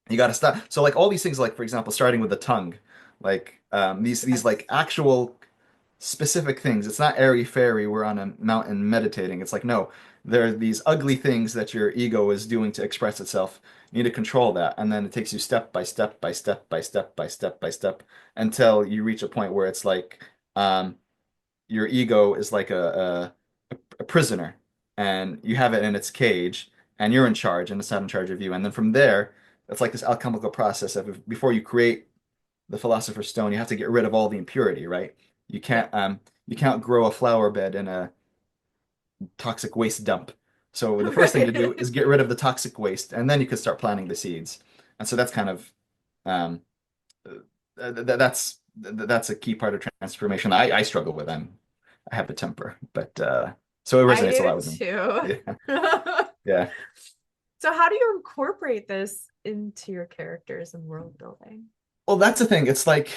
You got to stop. So like all these things, like for example, starting with the tongue, like these Yes. like actual specific things. It's not airy fairy. We're on a mountain meditating. It's like no, there are these ugly things that your ego is doing to express itself. You need to control that, and then it takes you step by step by step by step by step by step until you reach a point where it's like your ego is like a prisoner, and you have it in its cage, and you're in charge, and it's not in charge of you. And then from there, it's like this alchemical process of before you create the philosopher's stone, you have to get rid of all the impurity, right? You Yeah. can't um you can't grow a flower bed in a toxic waste dump. So the first thing to do Right. is get rid of the toxic waste, and then you can start planting the seeds. And so that's kind of um that's a key part of transformation. I struggle with. I have a temper, but so it I resonates a do lot with me. too. Yeah, yeah. So how do you incorporate this into your characters and world building? Well, that's the thing. It's like,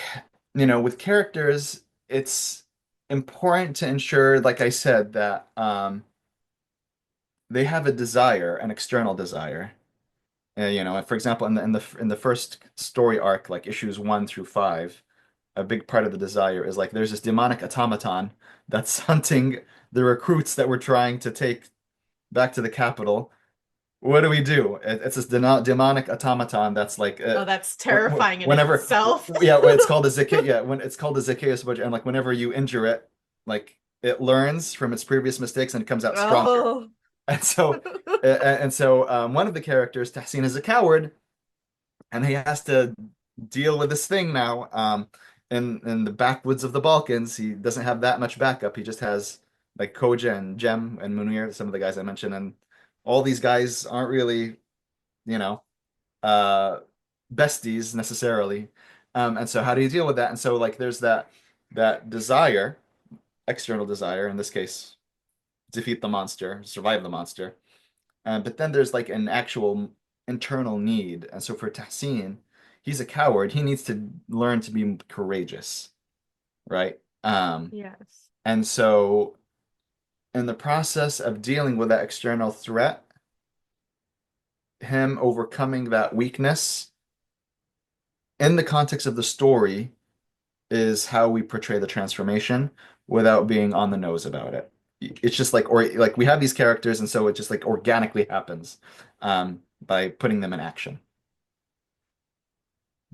with characters, it's important to ensure, like I said, that they have a desire, an external desire. For example, in the first story arc, like issues 1 through 5, a big part of the desire is like there's this demonic automaton that's hunting the recruits that we're trying to take back to the capital. What do we do? It's this demonic automaton that's like Oh, that's terrifying in whenever itself. yeah, when it's called a Zacchaeus, yeah, when it's called a Zacchaeus budget, and like whenever you injure it, like it learns from its previous mistakes and it comes out stronger. Oh. And so one of the characters, Tahsin, is a coward, and he has to deal with this thing now. In the backwoods of the Balkans, he doesn't have that much backup. He just has like Koja and Jem and Munir, some of the guys I mentioned, and all these guys aren't really, you know, uh, besties necessarily. And so how do you deal with that? And so like there's that desire, external desire, in this case, defeat the monster, survive the monster. But then there's like an actual internal need. And so for Tahsin, he's a coward. He needs to learn to be courageous, right? Yes. And so in the process of dealing with that external threat, him overcoming that weakness in the context of the story is how we portray the transformation without being on the nose about it. It's just like, or like we have these characters, and so it just like organically happens by putting them in action.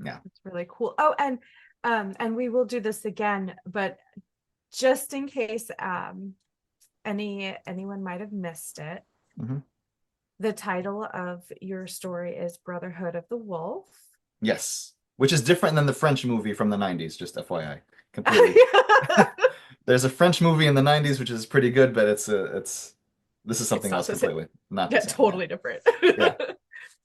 Yeah. It's really cool. Oh, and we will do this again, but just in case anyone might have missed it, Hmm. the title of your story is Brotherhood of the Wolf. Yes. Which is different than the French movie from the 90s, just FYI. Completely. There's a French movie in the 90s which is pretty good, but it's this is It's something not else the same. completely. Not the Yeah, same. Yeah. totally different. Yeah.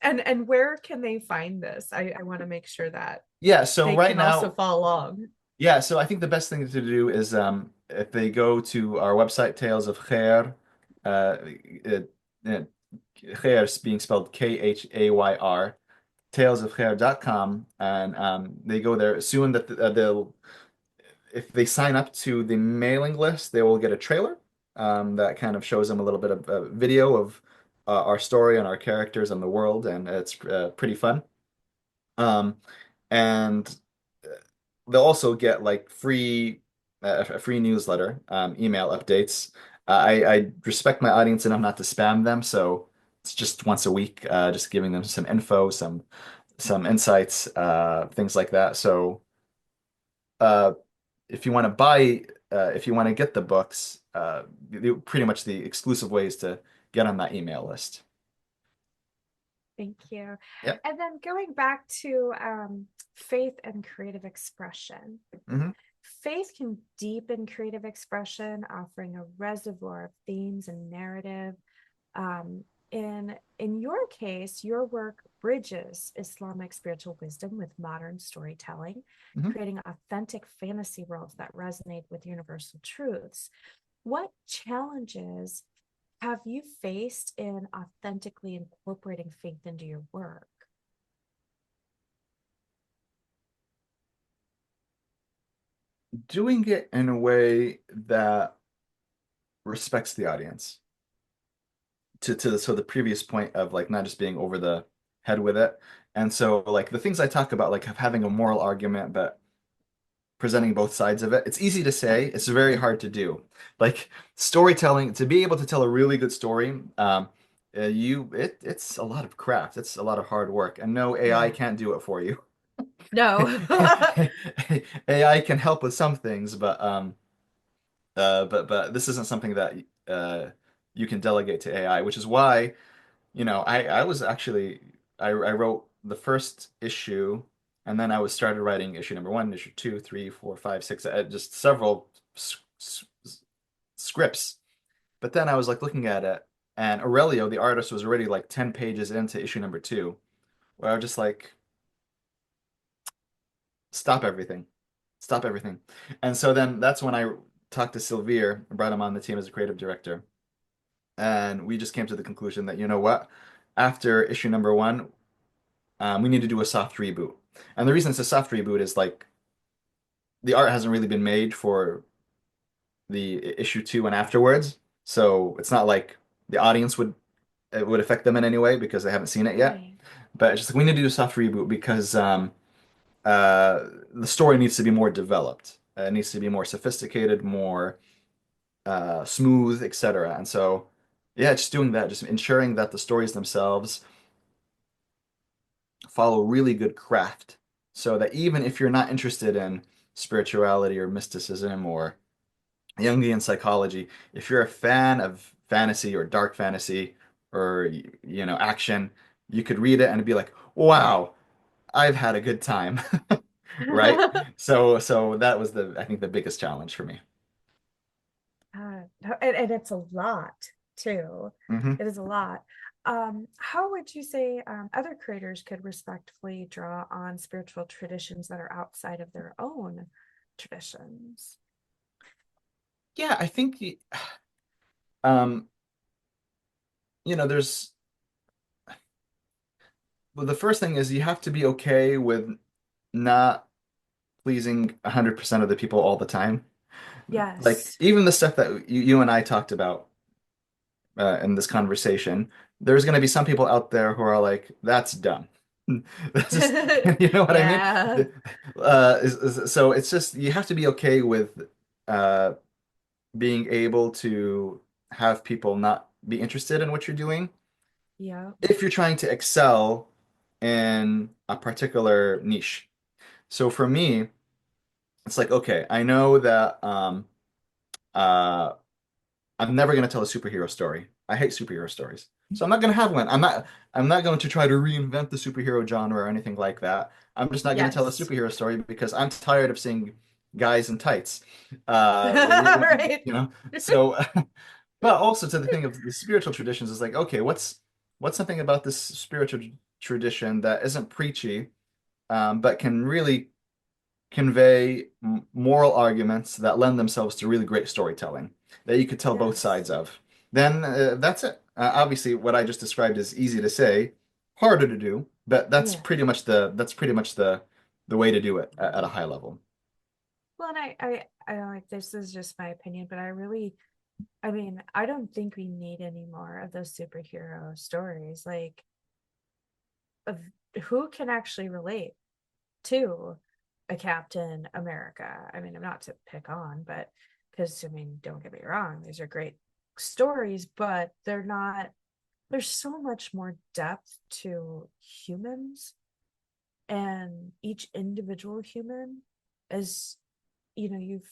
And where can they find this? I want to make sure that Yeah, so they right can also now, follow along. yeah, so I think the best thing to do is if they go to our website, Tales of Khair, it, it, Khair being spelled Khayr, talesofkhair.com, and they go there. Soon that they'll if they sign up to the mailing list, they will get a trailer that kind of shows them a little bit of video of our story and our characters and the world, and it's pretty fun. Um, and they'll also get like a free newsletter, email updates. I respect my audience enough not to spam them, so it's just once a week, just giving them some info, some insights, things like that. So uh, if you want to if you want to get the books, pretty much the exclusive ways to get on that email list. Thank you. Yep. And then going back to faith and creative expression. Hmm. Faith can deepen creative expression, offering a reservoir of themes and narrative. Um, in your case, your work bridges Islamic spiritual wisdom with modern storytelling, Hmm. creating authentic fantasy worlds that resonate with universal truths. What challenges have you faced in authentically incorporating faith into your work? Doing it in a way that respects the audience. So the previous point of like not just being over the head with it. And so like the things I talk about, like having a moral argument, but presenting both sides of it. It's easy to say, it's very hard to do. Like storytelling, to be able to tell a really good story, it's a lot of craft. It's a lot of hard work, and no, AI Yeah. can't do it for you. No. AI can help with some things, but this isn't something that you can delegate to AI, which is why, I was actually I wrote the first issue, and then I was started writing issue number one, issue two, three, four, five, six, just several scripts. But then I was like looking at it, and Aurelio, the artist, was already like 10 pages into issue number two, where I was just like, stop everything, stop everything. And so then that's when I talked to Sylvere, brought him on the team as a creative director, and we just came to the conclusion that, you know what, after issue number one, we need to do a soft reboot. And the reason it's a soft reboot is like the art hasn't really been made for the issue two and afterwards. So it's not like the audience it would affect them in any way because they haven't seen it yet. Right. But it's just like we need to do a soft reboot because uh, the story needs to be more developed. It needs to be more sophisticated, more smooth, etc. And so, yeah, just doing that, just ensuring that the stories themselves follow really good craft so that even if you're not interested in spirituality or mysticism or Jungian psychology, if you're a fan of fantasy or dark fantasy or action, you could read it and be like, "Wow, I've had a good time." Right? So that was I think the biggest challenge for me. And it's a lot too. Hmm. It is a lot. How would you say other creators could respectfully draw on spiritual traditions that are outside of their own traditions? Yeah, I think um, there's well, the first thing is you have to be okay with not pleasing 100% of the people all the time. Like Yes. even the stuff that you and I talked about in this conversation, there's going to be some people out there who are like, "That's dumb." That's just, you know what I mean? Yeah. So it's just you have to be okay with uh, being able to have people not be interested in what you're doing Yeah. if you're trying to excel in a particular niche. So for me, it's like, okay, I know that uh, I'm never going to tell a superhero story. I hate superhero stories. So I'm not going to have one. I'm not going to try to reinvent the superhero genre or anything like that. I'm just not going to tell a Yes. superhero story because I'm tired of seeing guys in tights. Right. So but also to the thing of the spiritual traditions is like, okay, what's something about this spiritual tradition that isn't preachy, but can really convey moral arguments that lend themselves to really great storytelling that you could tell both Yes. sides of. Then that's it. Obviously, what I just described is easy to say, harder to do, but Yeah. that's pretty much the way to do it at a high level. Well, and I like, this is just my opinion, but I mean, I don't think we need any more of those superhero stories. Like, of who can actually relate to a Captain America? I mean, I'm not to pick on, but because, I mean, don't get me wrong, these are great stories, but they're not, there's so much more depth to humans, and each individual human is, you've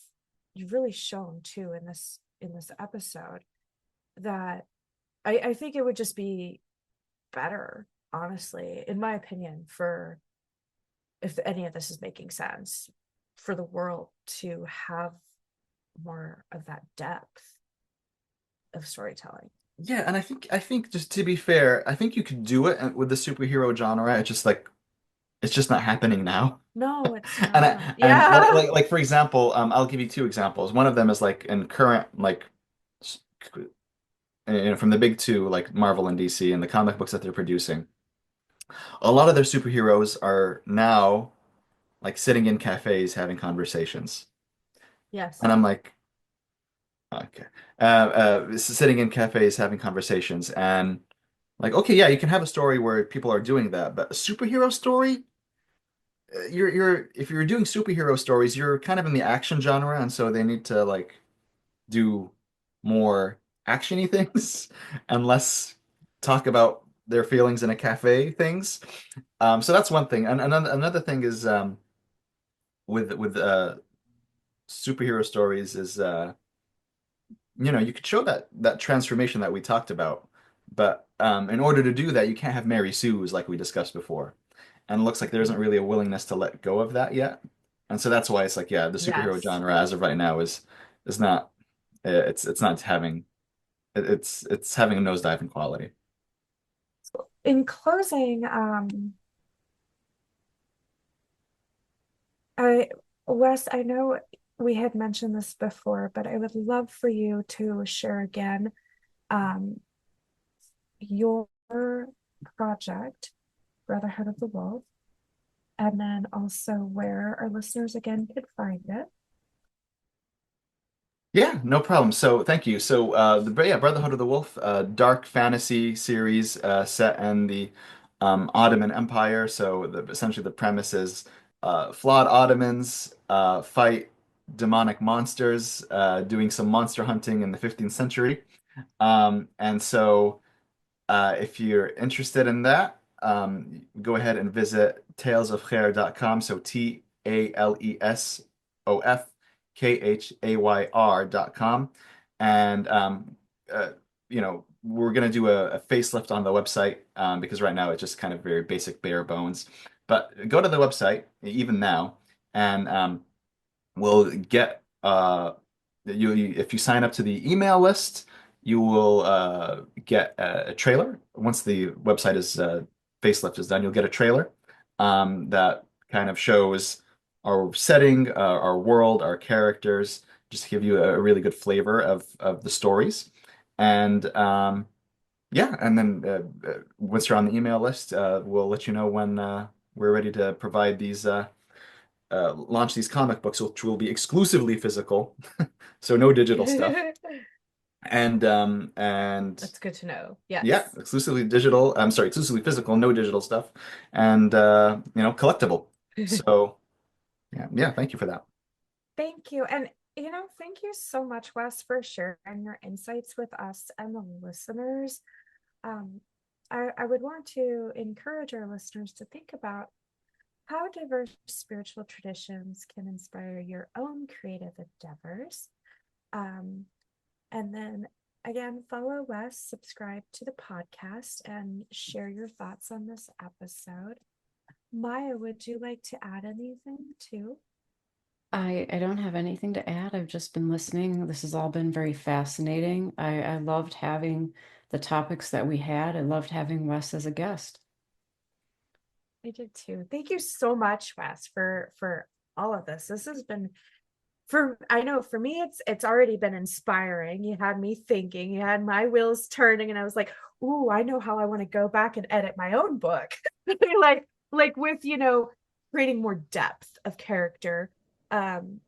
really shown too in this episode that I think it would just be better, honestly, in my opinion, for, if any of this is making sense, for the world to have more of that depth of storytelling. Yeah, and I think just to be fair, I think you could do it with the superhero genre. It's just not happening now. No, it's And not. Yeah. like for example, I'll give you two examples. One of them is like in current s- from the big two like Marvel and DC and the comic books that they're producing. A lot of their superheroes are now like sitting in cafes having conversations. Yes. And I'm like, okay. Sitting in cafes having conversations and like, okay, yeah, you can have a story where people are doing that, but a superhero story, you're if you're doing superhero stories, you're kind of in the action genre, and so they need to like do more actiony things and less talk about their feelings in a cafe things. So that's one thing. And another thing is with superhero stories is you could show that transformation that we talked about, but in order to do that, you can't have Mary Sue's like we discussed before. And it looks like there isn't really a willingness to let go of that yet. And so that's why it's like, yeah, the superhero Yes. genre as of right now is not it's not having it's having a nosedive in quality. In closing, I, Wes, I know we had mentioned this before, but I would love for you to share again, um, your project, Brotherhood of the Wolf, and then also where our listeners again could find it. Yeah, no problem. So thank you. So yeah, Brotherhood of the Wolf, dark fantasy series set in the Ottoman Empire. So essentially the premise is flawed Ottomans fight demonic monsters, doing some monster hunting in the 15th century. And so if you're interested in that, go ahead and visit talesofkhair.com. So TALESOFKHAYR.com. And, we're going to do a facelift on the website because right now it's just kind of very basic bare bones. But go to the website, even now, and will get if you sign up to the email list, you will get a trailer. Once the website is facelift is done, you'll get a trailer that kind of shows our setting, our world, our characters, just to give you a really good flavor of the stories. And yeah, and then once you're on the email list, we'll let you know when we're ready to provide these launch these comic books, which will be exclusively physical, so no digital stuff. And That's good to know. yeah, Yes. exclusively digital. I'm sorry, exclusively physical, no digital stuff, and collectible. So yeah, yeah, thank you for that. Thank you. And, thank you so much, Wes, for sharing your insights with us and the listeners. Um, I would want to encourage our listeners to think about how diverse spiritual traditions can inspire your own creative endeavors. Um, and then again, follow Wes, subscribe to the podcast, and share your thoughts on this episode. Maya, would you like to add anything too? I don't have anything to add. I've just been listening. This has all been very fascinating. I loved having the topics that we had. I loved having Wes as a guest. I did too. Thank you so much, Wes, for all of this. This has been, for, I know for me it's already been inspiring. You had me thinking, you had my wheels turning, and I was like, ooh, I know how I want to go back and edit my own book. like with, creating more depth of character.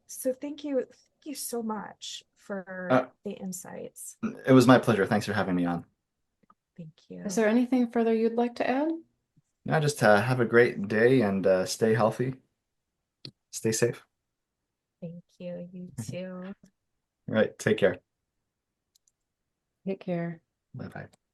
So thank you so much for Uh, the insights. it was my pleasure. Thanks for having me on. Thank you. Is there anything further you'd like to add? Now, just have a great day and stay healthy, stay safe. Thank you. You too. All right, take care. Take care. Bye bye.